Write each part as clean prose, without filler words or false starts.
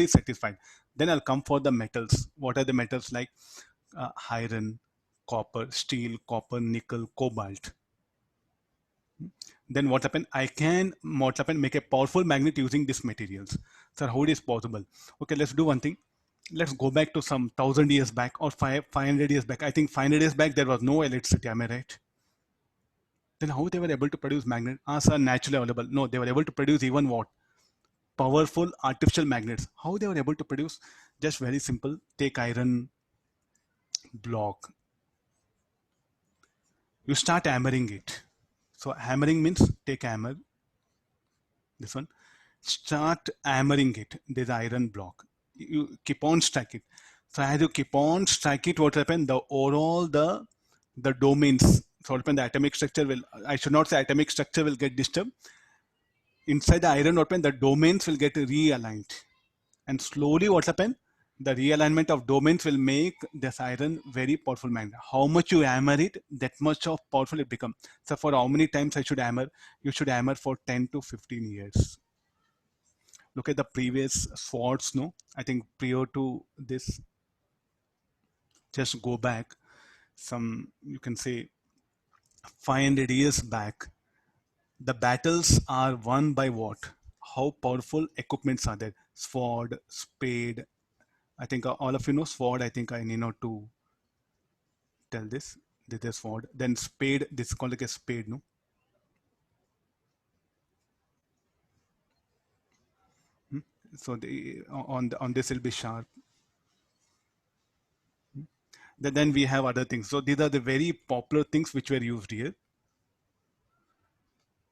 satisfied. Then I'll come for the metals. What are the metals like iron, copper, steel, copper, nickel, cobalt. Then what happen? I can make a powerful magnet using these materials. Sir, how it is possible? Okay, let's do one thing. Let's go back to some 1,000 years back or 500 years back. I think 500 years back there was no electricity. Am I right? Then how they were able to produce magnet? Ah, sir, naturally available. No, they were able to produce even what? Powerful artificial magnets. How they were able to produce? Just very simple. Take iron block. You start hammering it. So hammering means take hammer. This one. Start hammering it. There's iron block. You keep on strike it. So as you keep on strike it, what happen? The overall the domains. So what happen? The atomic structure will. I should not say atomic structure will get disturbed. Inside the iron, what happen? The domains will get realigned, and slowly what happen? The realignment of domains will make this iron very powerful magnet. How much you hammer it, that much of powerful it become. So for how many times I should hammer? You should hammer for 10 to 15 years. Look at the previous swords, no? I think prior to this, just go back some, you can say 500 years back. The battles are won by what? How powerful equipments are there? Sword, spade. I think all of you know sword. I think I need not to tell this. This is sword. Then spade. This is called like a spade, no? So on this will be sharp. Then we have other things. So these are the very popular things which were used here.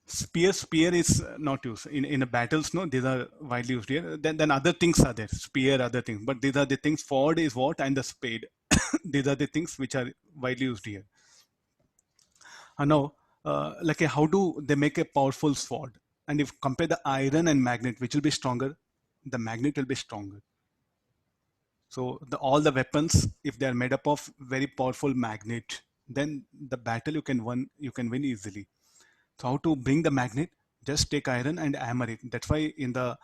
Spear is not used in the battles. No, these are widely used here. Then other things are there. Spear, other things. But these are the things. Sword is what, and the spade. These are the things which are widely used here. And now, like how do they make a powerful sword? And if compare the iron and magnet, which will be stronger? The magnet will be stronger. So all the weapons, if they are made up of very powerful magnet, then the battle you can win easily. So how to bring the magnet? Just take iron and hammer it. That's why in the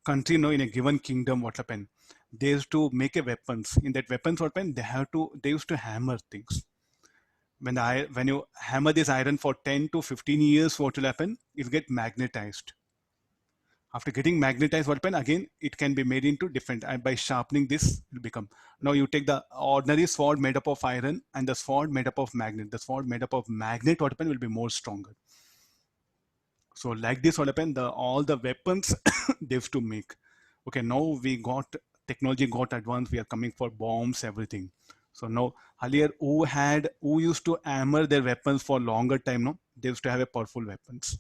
country, in a given kingdom, what happened? They used to make a weapons. In that weapons weapon, they used to hammer things. When you hammer this iron for 10 to 15 years, what will happen? It will get magnetized. After getting magnetized, what happen? Again, it can be made into different, and by sharpening this, it will become. Now you take the ordinary sword made up of iron and the sword made up of magnet. The sword made up of magnet, what happen? Will be more stronger. So like this, what happened? All the weapons they used to make. Okay, now technology got advanced. We are coming for bombs, everything. So now earlier, who used to hammer their weapons for longer time? No, they used to have a powerful weapons.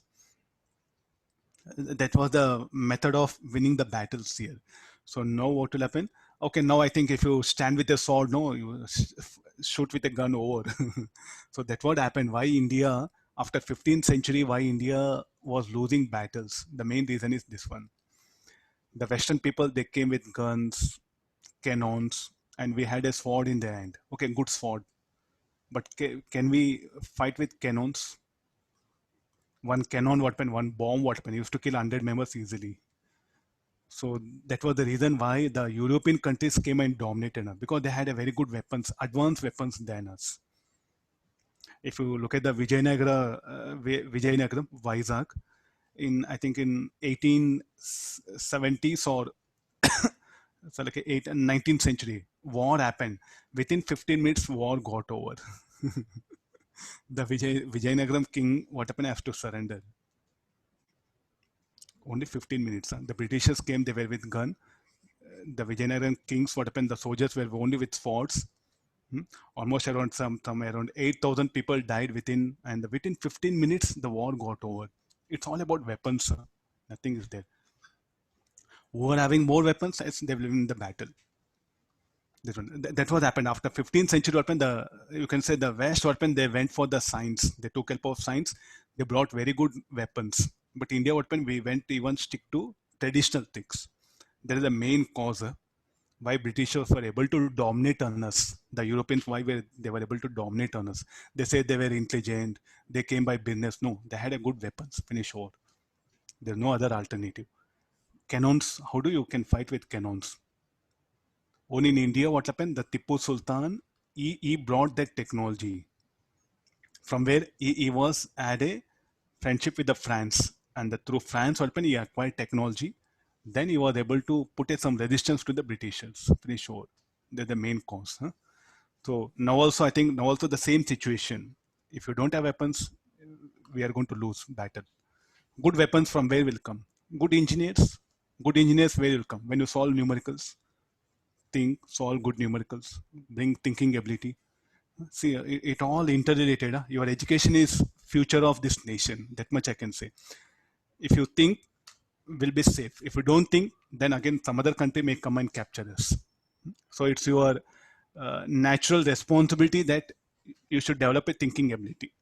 That was the method of winning the battles here. So now what will happen? Okay, now I think if you stand with a sword, no, you shoot with a gun over. So that's what happened. Why India, after 15th century, why India was losing battles? The main reason is this one. The Western people, they came with guns, cannons, and we had a sword in their hand. Okay, good sword. But can we fight with cannons? One cannon weapon, one bomb weapon used to kill 100 members easily. So that was the reason why the European countries came and dominated us, because they had a very good weapons, advanced weapons than us. If you look at the Vijayanagara, Vizag, I think in 1870s or so like 19th century, war happened. Within 15 minutes, war got over. The Vijayanagaram king, what happened, has to surrender. Only 15 minutes. Huh? The Britishers came, they were with gun. The Vijayanagaram kings, what happened, the soldiers were only with swords. Almost around around 8,000 people died within 15 minutes, the war got over. It's all about weapons. Huh? Nothing is there. Who are having more weapons, they will win the battle. That what happened after 15th century. What happened? You can say the West. What happened? They went for the science. They took help of science. They brought very good weapons. But India, what happened? We went to even stick to traditional things. There is a main cause why Britishers were able to dominate on us. The Europeans, they were able to dominate on us? They said they were intelligent. They came by business. No, they had a good weapons. Finish war. There's no other alternative. cannons, how do you can fight with cannons? Only in India, what happened? The Tipu Sultan, he brought that technology from where he was had a friendship with the France, and through France, what happened? He acquired technology. Then he was able to put some resistance to the Britishers. Pretty sure they're the main cause. Huh? So now also, I think now also the same situation. If you don't have weapons, we are going to lose battle. Good weapons from where will come? Good engineers where will come? When you solve numericals, think, solve good numericals, bring thinking ability. See, it all interrelated. Huh? Your education is future of this nation. That much I can say. If you think, we'll be safe. If you don't think, then again some other country may come and capture us. So it's your natural responsibility that you should develop a thinking ability.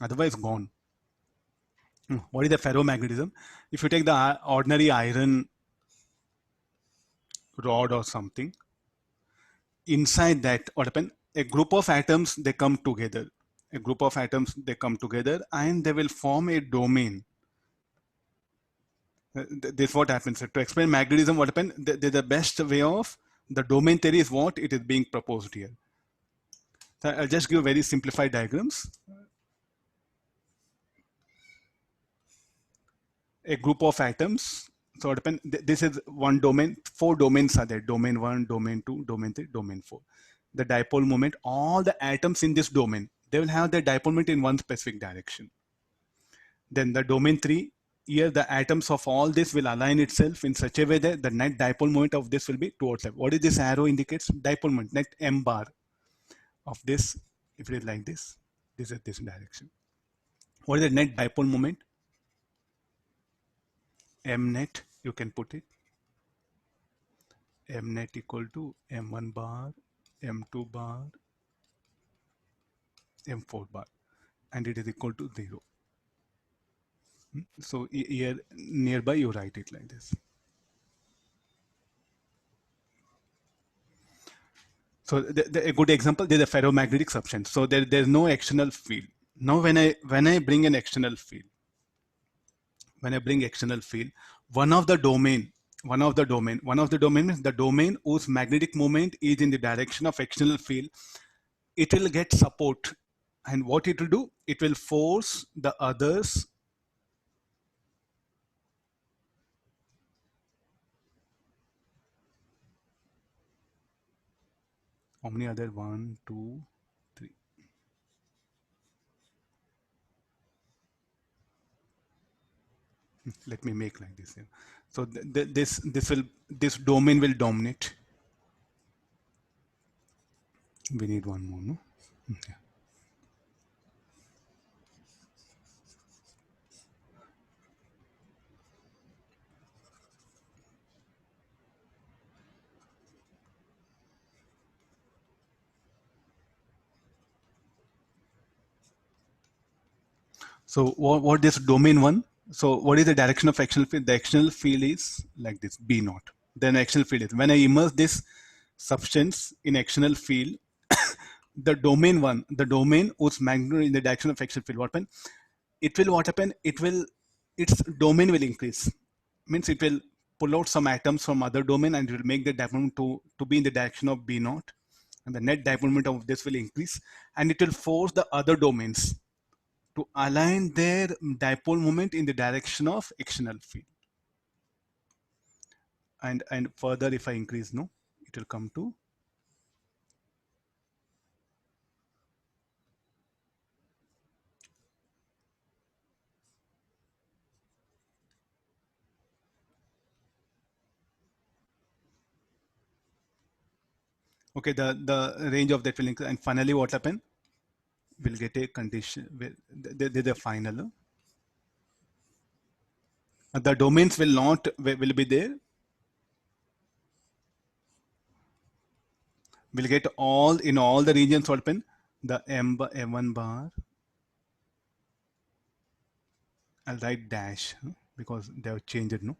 Otherwise, gone. What is the ferromagnetism? If you take the ordinary iron rod or something, inside that, what happens? A group of atoms, they come together. A group of atoms, they come together and they will form a domain. This is what happens. To explain magnetism, what happens? The best way of the domain theory is what it is being proposed here. So I'll just give very simplified diagrams. A group of atoms. So what happens? This is one domain. 4 domains are there. Domain 1, domain 2, domain 3, domain 4. The dipole moment, all the atoms in this domain, they will have their dipole moment in one specific direction. Then the domain 3, here the atoms of all this will align itself in such a way that the net dipole moment of this will be towards left. What is this arrow indicates? Dipole moment, net m bar of this. If it is like this is this direction. What is the net dipole moment? M net, you can put it. M net equal to m1 bar, m2 bar, m4 bar, and it is equal to 0. So here nearby you write it like this. So a good example, there's a ferromagnetic substance. So there's no external field. Now when I bring an external field, one of the domain means the domain whose magnetic moment is in the direction of external field, it will get support. And what it will do, it will force the others. How many other? 1, 2, 3. Let me make like this here. So this domain will dominate. We need one more, no? Yeah. So what this domain 1? So what is the direction of external field? The external field is like this, B naught. Then external field is, when I immerse this substance in external field, the domain 1, the domain whose magnitude in the direction of external field, what happen? It will what happen? Its domain will increase. Means it will pull out some atoms from other domain and it will make the dipole moment to be in the direction of B naught. And the net dipole moment of this will increase and it will force the other domains to align their dipole moment in the direction of external field. And further, if I increase, no, it will come to okay, the range of that will increase, and finally what happen? We'll get a condition. The final. The domains will not will be there. We'll get all in all the regions what happen? The M1 bar. I'll write dash because they have changed it, no?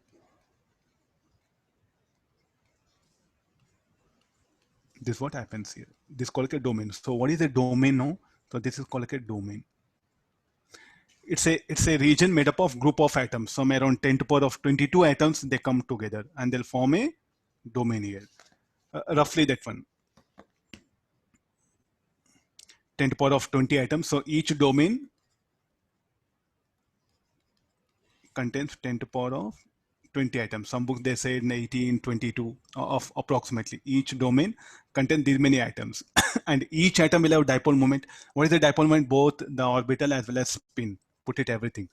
This is what happens here. This is called a domain. So what is a domain now? So this is called a domain. it's a region made up of group of atoms. Some around 10 to power of 22 atoms, they come together and they'll form a domain here. Roughly that one. 10 to power of 20 atoms. So each domain contains 10 to power of 20 atoms. Some books they say in 18, 22 of approximately. Each domain contains these many atoms. And each atom will have dipole moment. What is the dipole moment? Both the orbital as well as spin. Put it everything.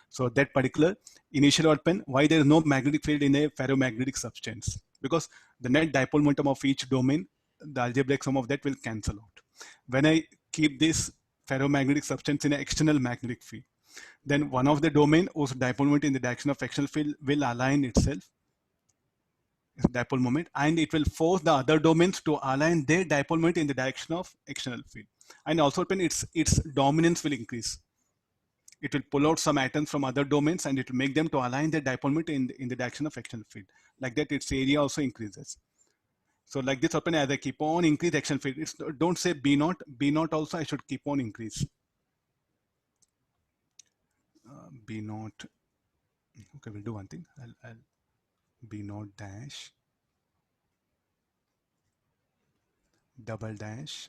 So that particular initial open, why there is no magnetic field in a ferromagnetic substance? Because the net dipole momentum of each domain, the algebraic sum of that will cancel out. When I keep this ferromagnetic substance in an external magnetic field, then one of the domain whose dipole moment in the direction of external field will align itself, dipole moment, and it will force the other domains to align their dipole moment in the direction of external field. And also its dominance will increase. It will pull out some atoms from other domains and it will make them to align their dipole moment in the direction of external field. Like that, its area also increases. So like this open, as I keep on increase external field, it's, don't say B naught. B naught also I should keep on increase. B naught. Okay, we'll do one thing. I'll B naught dash double dash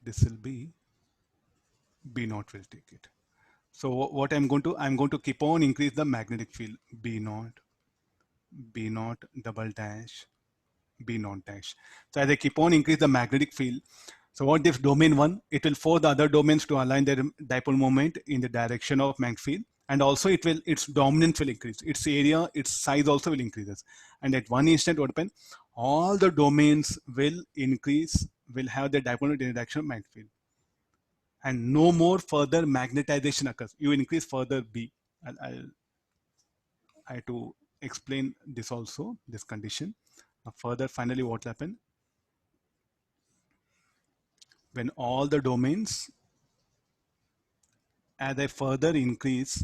this will be B naught will take it. So what I'm going to keep on increase the magnetic field B naught double dash B naught dash. So as I keep on increase the magnetic field, so what this domain one, it will force the other domains to align their dipole moment in the direction of magnetic field, and also its dominance will increase, its area, its size also will increase. And at one instant what happen, all the domains will increase, will have the dipole moment in the direction of magnetic field, and no more further magnetization occurs. You increase further B. I have to explain this also, this condition. Further, finally, what will happen? When all the domains, as I further increase,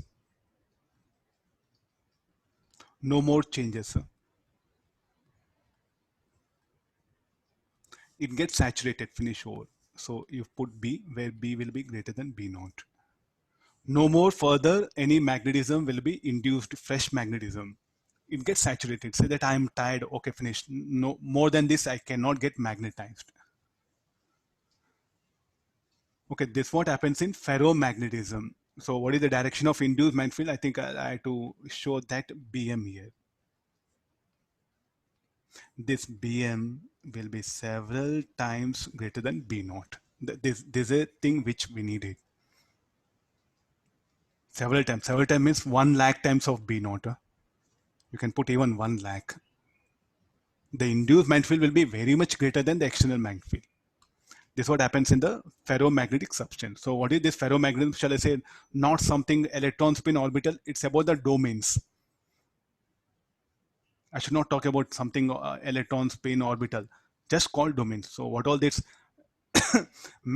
no more changes. It gets saturated, finish over. So you put B where B will be greater than B naught. No more further any magnetism will be induced, fresh magnetism. It gets saturated. Say that I am tired, okay, finished. No more than this, I cannot get magnetized. Okay, this what happens in ferromagnetism. So what is the direction of induced magnetic field? I think I have to show that BM here. This BM will be several times greater than B naught. This is a thing which we needed. Several times means 1 lakh times of B naught. You can put even 1 lakh. The induced magnetic field will be very much greater than the external magnetic field. This is what happens in the ferromagnetic substance. So what is this ferromagnetism? Shall I say not something electron spin orbital? It's about the domains. I should not talk about something electron spin orbital. Just call domains. So what all this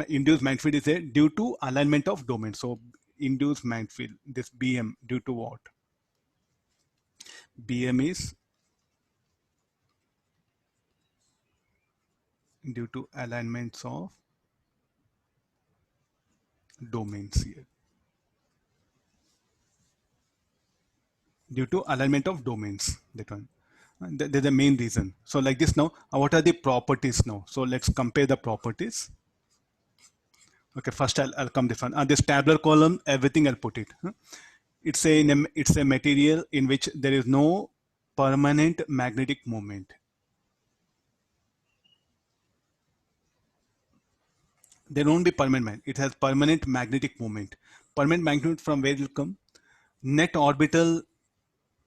induced magnetic field is there due to alignment of domains. So induced magnetic field, this BM, due to what? BM is due to alignments of domains here. Due to alignment of domains, that one. That's the main reason. So like this now, what are the properties now? So let's compare the properties. Okay, first I'll come this one. This tabular column, everything I'll put it. It's a material in which there is no permanent magnetic moment. There won't be permanent. It has permanent magnetic moment. Permanent magnetic from where it will come? Net orbital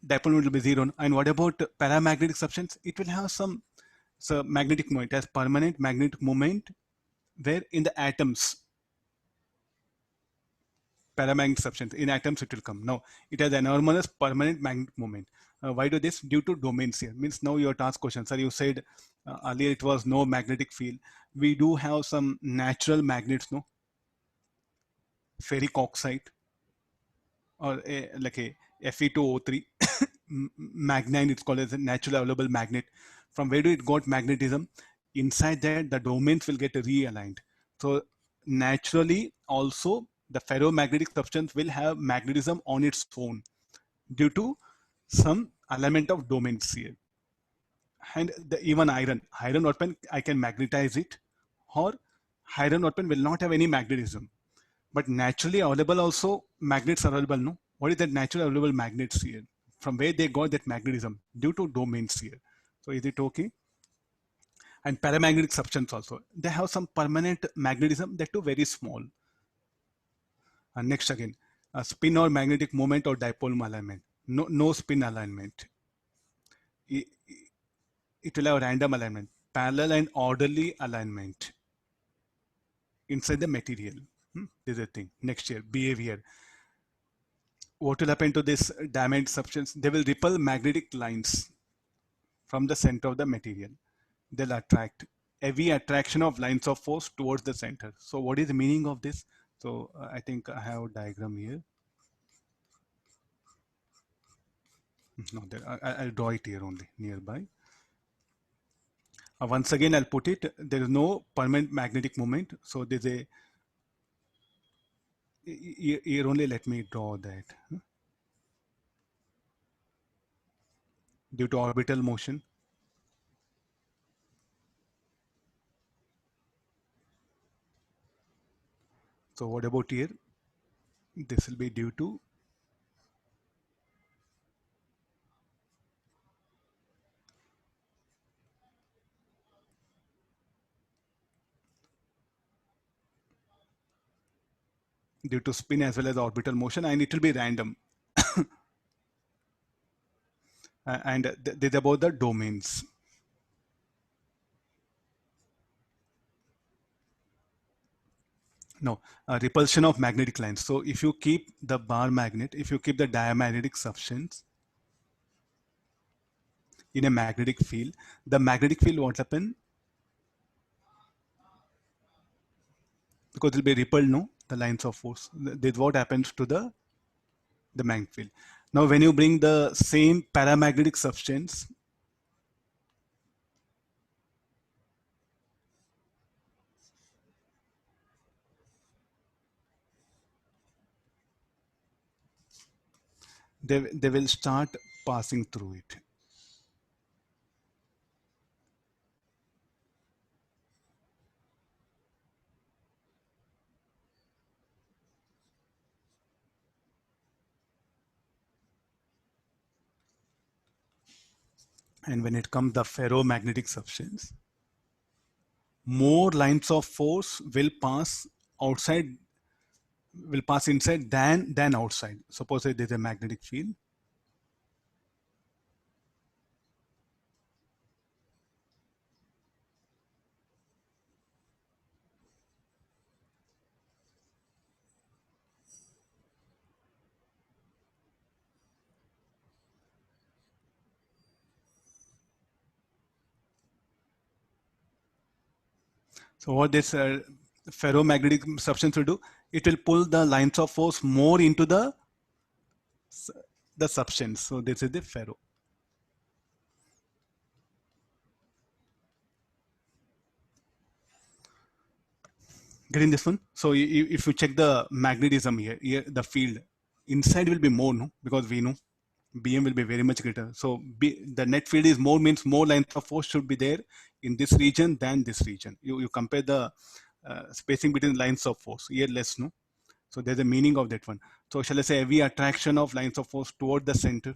dipole moment will be zero. And what about paramagnetic substance? It will have some magnetic moment. It has permanent magnetic moment where in the atoms. Paramagnetic substance in atoms it will come. Now it has enormous permanent magnetic moment. Why do this? Due to domains here. Means now your task question, sir, you said earlier it was no magnetic field. We do have some natural magnets, no? Ferric oxide or like a Fe2O3 magnine, it's called as a naturally available magnet. From where do it got magnetism? Inside that the domains will get realigned. So naturally also the ferromagnetic substance will have magnetism on its own due to some alignment of domains here. And even iron weapon, I can magnetize it, or iron weapon will not have any magnetism. But naturally available also magnets are available, no? What is that naturally available magnets here? From where they got that magnetism? Due to domains here. So is it okay? And paramagnetic substance also. They have some permanent magnetism, that too very small. And next again, a spin or magnetic moment or dipole alignment. No spin alignment. It, it will have random alignment, parallel and orderly alignment inside the material. This is the thing. Next year, behavior. What will happen to this diamond substance? They will repel magnetic lines from the center of the material. They'll attract heavy attraction of lines of force towards the center. So what is the meaning of this? So I think I have a diagram here. No, I'll draw it here only nearby. Once again, I'll put it, there is no permanent magnetic moment. So there's a, here only let me draw that. Due to orbital motion. So what about here? This will be due to spin as well as orbital motion, and it will be random. And this is about the domains. No, repulsion of magnetic lines. So if you keep the bar magnet, if you keep the diamagnetic substance in a magnetic field, the magnetic field won't happen because it will be repelled, no? The lines of force. This is what happens to the magnetic field. Now when you bring the same paramagnetic substance, they will start passing through it. And when it comes the ferromagnetic substance, more lines of force will pass outside, will pass inside than outside. Suppose there's a magnetic field. So what this ferromagnetic substance will do, it will pull the lines of force more into the substance. So this is the ferro. Getting this one? So if you check the magnetism here the field inside will be more, no? Because we know BM will be very much greater. So the net field is more, means more lines of force should be there in this region than this region. You compare the spacing between lines of force, here less, no? So there's a meaning of that one. So shall I say heavy attraction of lines of force toward the center?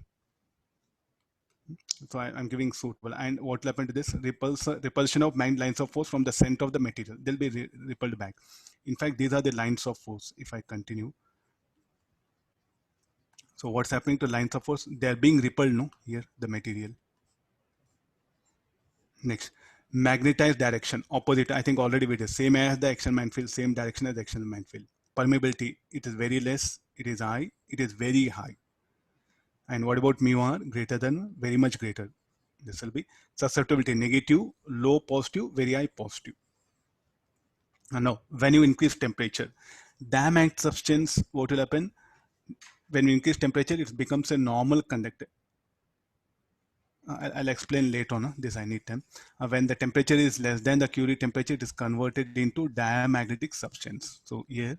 So I'm giving suitable. And what will happen to this? Repulsion of lines of force from the center of the material. They'll be repelled back. In fact, these are the lines of force. If I continue. So what's happening to lines of force? They are being repelled, no? Here, the material. Next, magnetized direction, opposite. I think already we did. Same as the action man field, same direction as the action man field. Permeability, it is very less, it is high, it is very high. And what about mu r? Greater than, very much greater. This will be susceptibility, negative, low positive, very high positive. And now, when you increase temperature, diamond substance, what will happen? When you increase temperature, it becomes a normal conductor. I'll explain later on this. I need time. When the temperature is less than the Curie temperature, it is converted into diamagnetic substance. So here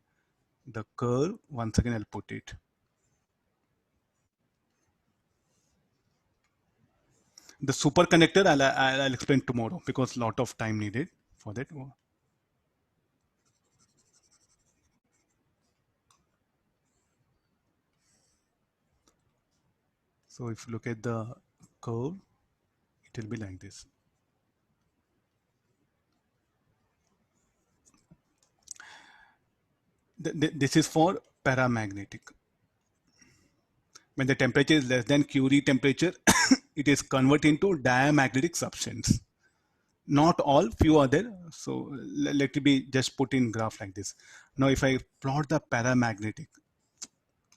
the curve, once again I'll put it. The superconductor I'll explain tomorrow because lot of time needed for that. So if you look at the curve, it will be like this. This is for paramagnetic. When the temperature is less than Curie temperature, it is converted into diamagnetic substance. Not all, few are there. So let it be just put in graph like this. Now if I plot the paramagnetic,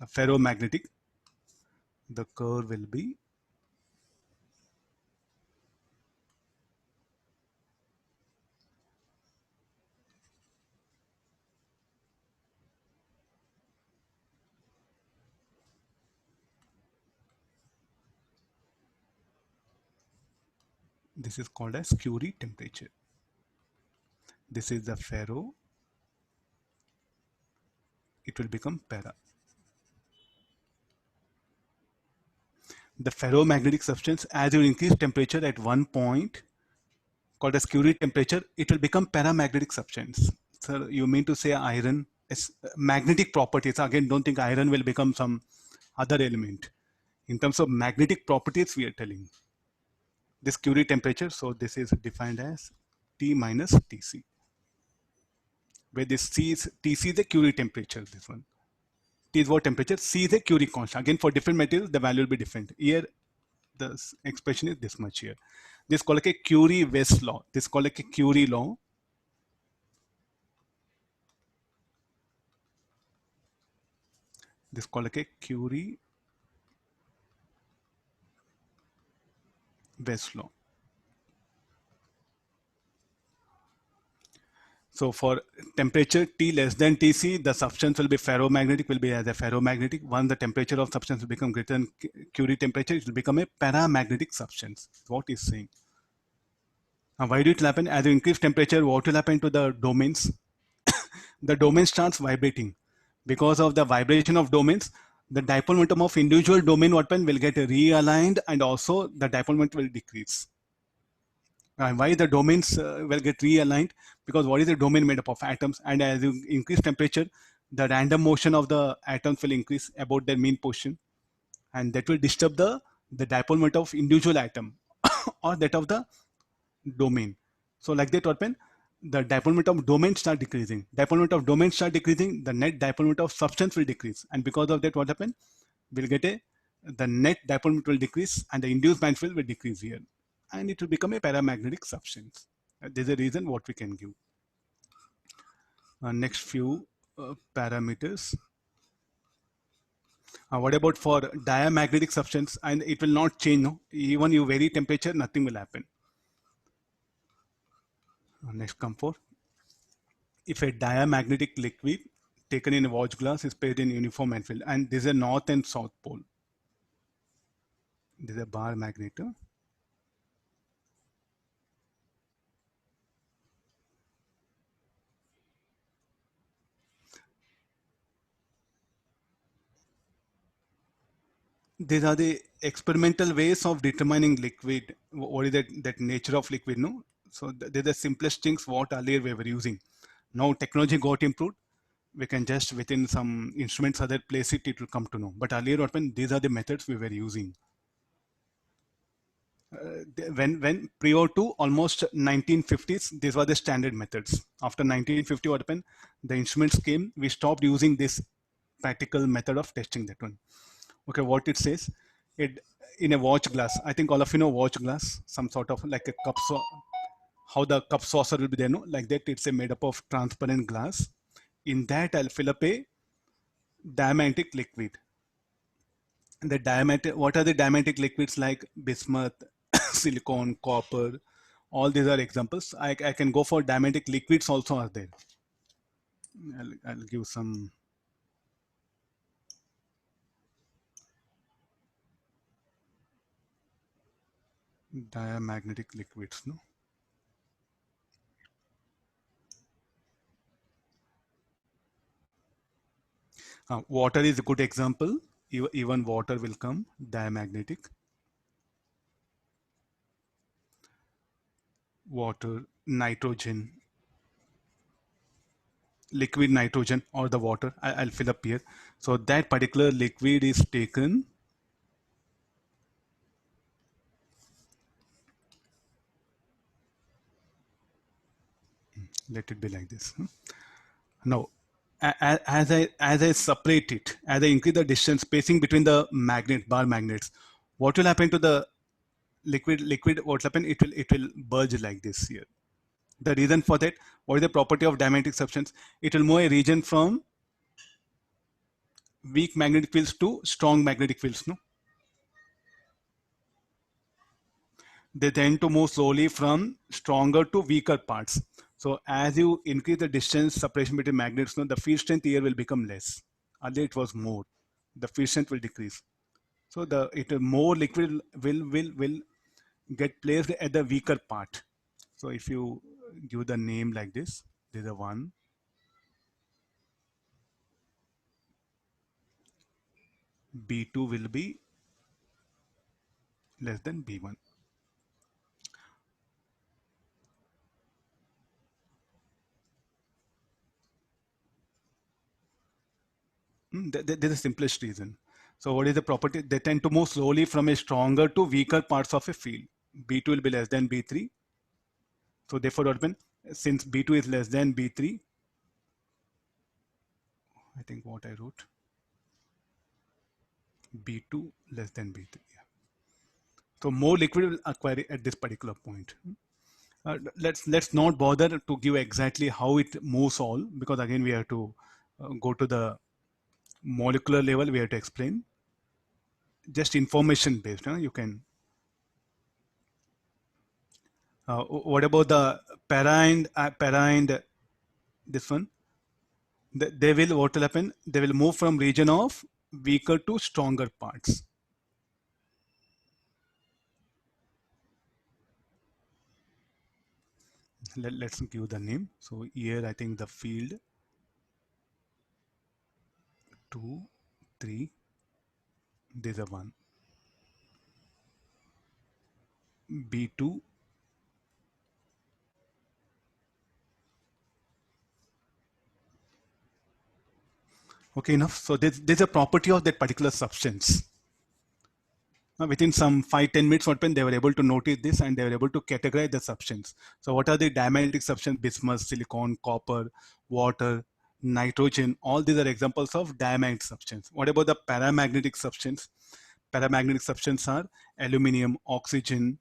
ferromagnetic, the curve will be this is called as Curie temperature. This is the ferro, it will become para. The ferromagnetic substance, as you increase temperature at one point called as Curie temperature, it will become paramagnetic substance. So you mean to say iron is magnetic properties? Again, don't think iron will become some other element. In terms of magnetic properties, we are telling this Curie temperature. So this is defined as T minus Tc, where this C is Tc is the Curie temperature. This one T is what temperature, C is a Curie constant. Again, for different materials, the value will be different. Here, the expression is this much here. This is called like a Curie-weiss law. This is called like a Curie law. This is called like a Curie-weiss law. So for temperature T less than Tc, the substance will be ferromagnetic, will be as a ferromagnetic. Once the temperature of substance will become greater than Curie temperature, it will become a paramagnetic substance. What is saying? Now, why do it happen? As you increase temperature, what will happen to the domains? The domain starts vibrating. Because of the vibration of domains, the dipole momentum of individual domain will get realigned, and also the dipole moment will decrease. And why the domains will get realigned? Because what is the domain made up of atoms? And as you increase temperature, the random motion of the atoms will increase about their mean position, and that will disturb the dipole moment of individual atom or that of the domain. So like that what happen? The dipole moment of domain start decreasing. Dipole moment of domain start decreasing, the net dipole moment of substance will decrease. And because of that what happen? We'll get the net dipole moment will decrease and the induced band field will decrease here. And it will become a paramagnetic substance. There's a reason what we can give. Next few parameters. What about for diamagnetic substance? And it will not change. No? Even you vary temperature, nothing will happen. Next come for, if a diamagnetic liquid taken in a watch glass is paired in uniform and filled, and this is a north and south pole. This is a bar magneto. These are the experimental ways of determining liquid. What is that nature of liquid? No, so they're the simplest things what earlier we were using. Now technology got improved. We can just within some instruments other place it will come to know. But earlier, what when these are the methods we were using. When prior to almost 1950s, these were the standard methods. After 1950, what happened? The instruments came. We stopped using this practical method of testing that one. Okay, what it says, it in a watch glass. I think all of you know watch glass, some sort of like a cup. So how the cup saucer will be there, no? Like that, it's a made up of transparent glass. In that, I'll fill up a diamagnetic liquid. The diamagnetic, what are the diamagnetic liquids like bismuth, silicon, copper? All these are examples. I can go for diamagnetic liquids also are there. I'll give some. Diamagnetic liquids, no? Water is a good example. Even water will come diamagnetic. Water, nitrogen, liquid nitrogen or the water. I'll fill up here. So that particular liquid is taken. Let it be like this. Now, as I separate it, as I increase the distance spacing between the bar magnets, what will happen to the liquid? What will happen? It will budge like this here. The reason for that, what is the property of diamagnetic substance? It will move a region from weak magnetic fields to strong magnetic fields. No, they tend to move slowly from stronger to weaker parts. So as you increase the distance separation between magnets, no, the field strength here will become less. Earlier it was more. The field strength will decrease. So the more liquid will get placed at the weaker part. So if you give the name like this, there's a one. B2 will be less than B1. There's the simplest reason. So what is the property? They tend to move slowly from a stronger to weaker parts of a field. B2 will be less than B3. So therefore, what happen? Since B2 is less than B3, I think what I wrote, B2 less than B3. Yeah. So more liquid will acquire at this particular point. Let's not bother to give exactly how it moves all, because again we have to go to the molecular level. We have to explain just information based. You can. What about the para and this one? They will, what will happen? They will move from region of weaker to stronger parts. Let's give the name. So here I think the field 2, 3. There's a 1. B2. Okay, enough. So there's a property of that particular substance. Within some 5-10 minutes, what happened? They were able to notice this and they were able to categorize the substance. So what are the diamagnetic substance? Bismuth, silicon, copper, water, nitrogen. All these are examples of diamagnetic substance. What about the paramagnetic substance? Paramagnetic substance are aluminum, oxygen,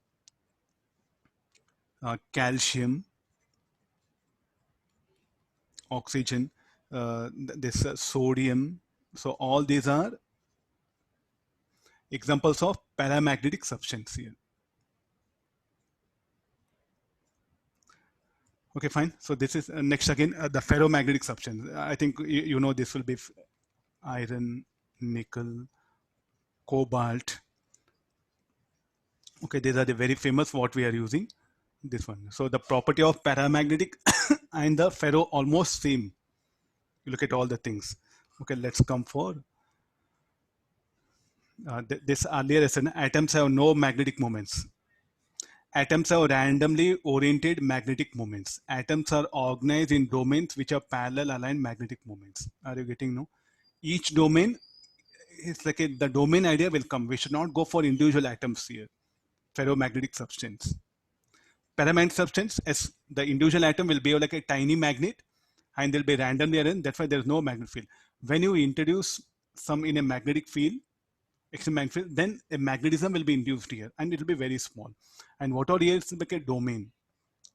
calcium, oxygen, this sodium. So all these are examples of paramagnetic substance here. Okay, fine. So this is next again the ferromagnetic substance. I think you know this will be iron, nickel, cobalt. Okay, these are the very famous what we are using. This one. So the property of paramagnetic and the ferro almost same. You look at all the things. Okay, let's come for this earlier lesson. Atoms have no magnetic moments. Atoms have randomly oriented magnetic moments. Atoms are organized in domains which are parallel aligned magnetic moments. Are you getting no? Each domain is like the domain idea will come. We should not go for individual atoms here. Ferromagnetic substance. Paramagnetic substance, as the individual atom will be like a tiny magnet and they'll be randomly arranged. That's why there's no magnetic field. When you introduce some in a magnetic field, magnetic field, then a magnetism will be induced here and it will be very small. And what are here is like a domain.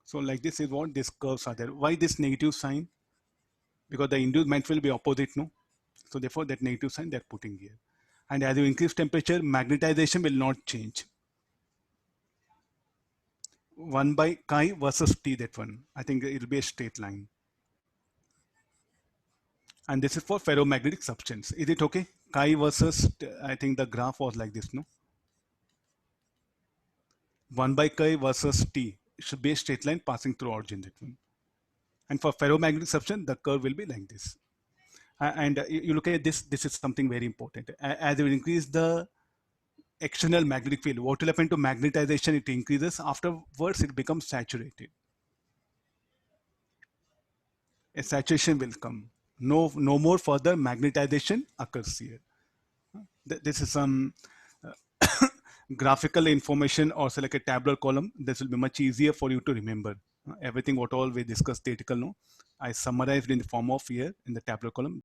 So like this is what these curves are there. Why this negative sign? Because the induced magnetic field will be opposite, no? So therefore that negative sign they're putting here. And as you increase temperature, magnetization will not change. 1 by chi versus t, that one. I think it will be a straight line. And this is for ferromagnetic substance. Is it okay? Chi versus, I think the graph was like this, no? 1 by K versus T. It should be a straight line passing through origin. That one. And for ferromagnetic substance, the curve will be like this. And you look at this. This is something very important. As you increase the external magnetic field, what will happen to magnetization? It increases. Afterwards, it becomes saturated. A saturation will come. No more further magnetization occurs here. This is some graphical information or say like a tabular column. This will be much easier for you to remember. Everything what all we discussed theoretical, no, I summarized in the form of here in the tabular column.